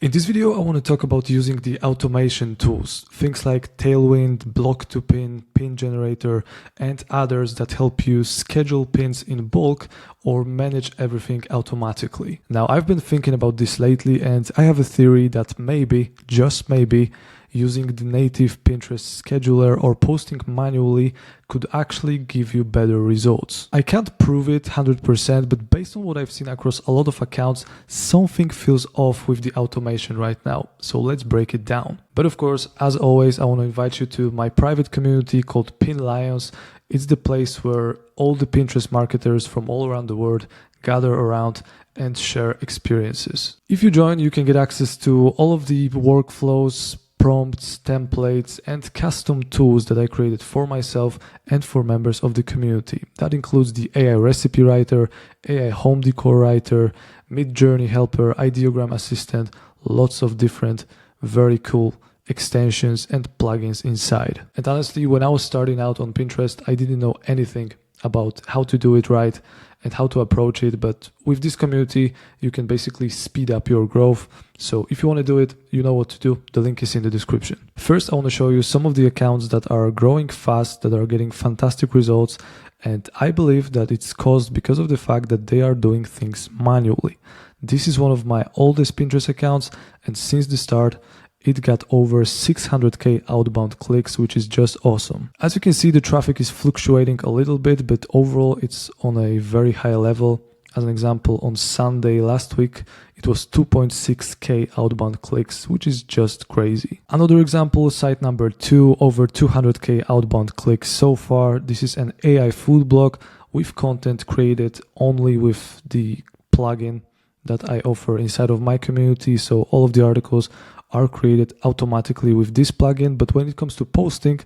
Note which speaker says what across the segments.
Speaker 1: In this video, I want to talk about using the automation tools, things like Tailwind, BlogToPin, pin generator, and others that help you schedule pins in bulk or manage everything automatically. Now, I've been thinking about this lately, and I have a theory that maybe, just maybe, using the native Pinterest scheduler or posting manually could actually give you better results. I can't prove it 100%, but based on what I've seen across a lot of accounts, something feels off with the automation right now. So let's break it down. But of course, as always, I want to invite you to my private community called Pin Lions. It's the place where all the Pinterest marketers from all around the world gather around and share experiences. If you join, you can get access to all of the workflows, prompts, templates, and custom tools that I created for myself and for members of the community. That includes the AI recipe writer, AI home decor writer, mid-journey helper, ideogram assistant, lots of different very cool extensions and plugins inside. And honestly, when I was starting out on Pinterest, I didn't know anything about how to do it right and how to approach it, but with this community you can basically speed up your growth. So if you want to do it, you know what to do. The link is in the description. First, I want to show you some of the accounts that are growing fast, that are getting fantastic results, and I believe that it's caused because of the fact that they are doing things manually. This is one of my oldest Pinterest accounts, and since the start it got over 600k outbound clicks, which is just awesome. As you can see, the traffic is fluctuating a little bit, but overall it's on a very high level. As an example, on Sunday last week, it was 2.6k outbound clicks, which is just crazy. Another example, site number 2, over 200k outbound clicks so far. This is an AI food blog with content created only with the plugin that I offer inside of my community. So all of the articles are created automatically with this plugin, but when it comes to posting,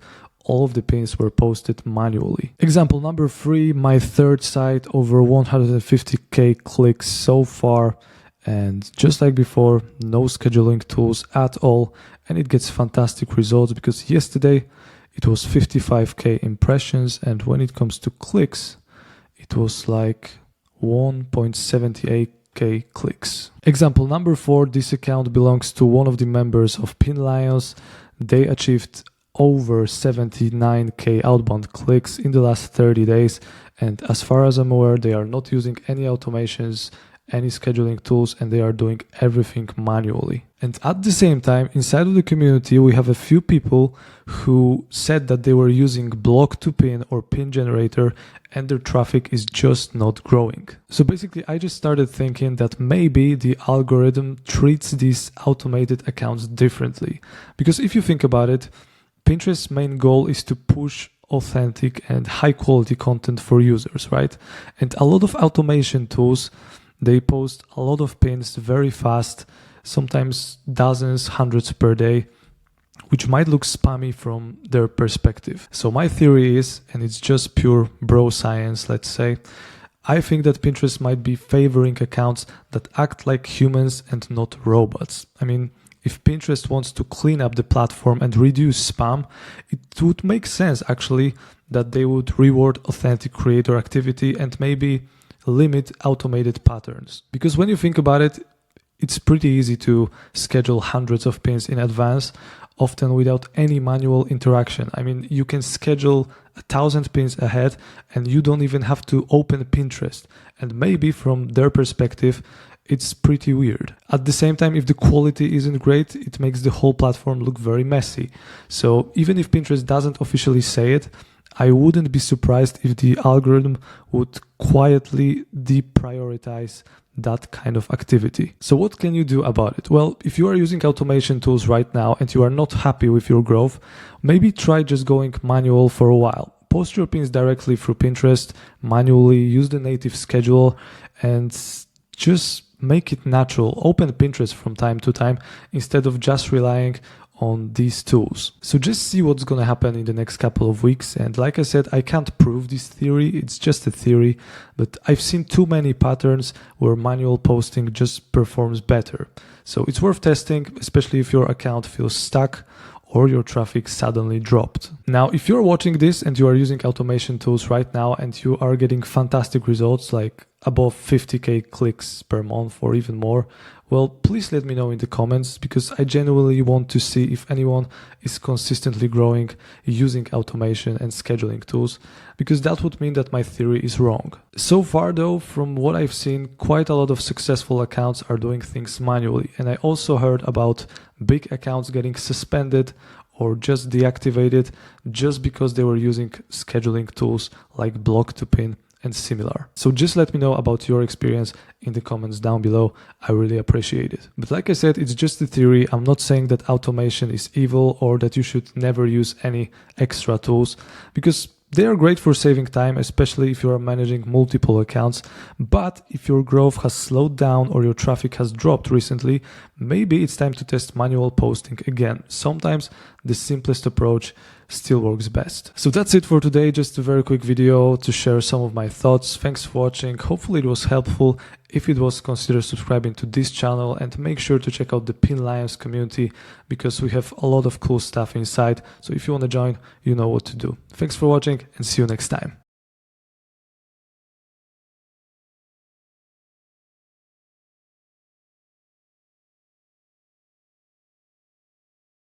Speaker 1: all of the pins were posted manually. Example number 3, my third site, over 150k clicks so far, and just like before, no scheduling tools at all, and it gets fantastic results because yesterday it was 55k impressions, and when it comes to clicks, it was like 1.78k clicks. Example number 4, this account belongs to one of the members of Pin Lions. They achieved over 79k outbound clicks in the last 30 days, and as far as I'm aware, they are not using any automations, any scheduling tools, and they are doing everything manually. And at the same time, inside of the community, we have a few people who said that they were using BlogToPin or pin generator and their traffic is just not growing. So basically, I just started thinking that maybe the algorithm treats these automated accounts differently. Because if you think about it, Pinterest's main goal is to push authentic and high quality content for users, right? And a lot of automation tools, they post a lot of pins very fast, sometimes dozens, hundreds per day, which might look spammy from their perspective. So my theory is, and it's just pure bro science, let's say, I think that Pinterest might be favoring accounts that act like humans and not robots. I mean, if Pinterest wants to clean up the platform and reduce spam, it would make sense actually that they would reward authentic creator activity and maybe limit automated patterns. Because when you think about it, it's pretty easy to schedule hundreds of pins in advance, often without any manual interaction. I mean, you can schedule 1,000 pins ahead and you don't even have to open Pinterest. And maybe from their perspective, it's pretty weird. At the same time, if the quality isn't great, it makes the whole platform look very messy. So even if Pinterest doesn't officially say it, I wouldn't be surprised if the algorithm would quietly deprioritize that kind of activity. So what can you do about it? Well, if you are using automation tools right now and you are not happy with your growth, maybe try just going manual for a while. Post your pins directly through Pinterest, manually, use the native schedule, and just make it natural. Open Pinterest from time to time instead of just relying on these tools. So just see what's going to happen in the next couple of weeks. And like I said, I can't prove this theory. It's just a theory, but I've seen too many patterns where manual posting just performs better. So it's worth testing, especially if your account feels stuck or your traffic suddenly dropped. Now, if you're watching this and you are using automation tools right now and you are getting fantastic results like above 50k clicks per month or even more Well, please let me know in the comments, because I genuinely want to see if anyone is consistently growing using automation and scheduling tools, because that would mean that my theory is wrong. So far though, from what I've seen, quite a lot of successful accounts are doing things manually, and I also heard about big accounts getting suspended or just deactivated just because they were using scheduling tools like BlogToPin and similar. So just let me know about your experience in the comments down below. I really appreciate it. But like I said, it's just a theory. I'm not saying that automation is evil or that you should never use any extra tools, because they are great for saving time, especially if you are managing multiple accounts. But if your growth has slowed down or your traffic has dropped recently, maybe it's time to test manual posting again. Sometimes the simplest approach still works best. So that's it for today. Just a very quick video to share some of my thoughts. Thanks for watching. Hopefully it was helpful. If it was, consider subscribing to this channel and make sure to check out the Pin Lions community, because we have a lot of cool stuff inside. So if you want to join, you know what to do. Thanks for watching and see you next time.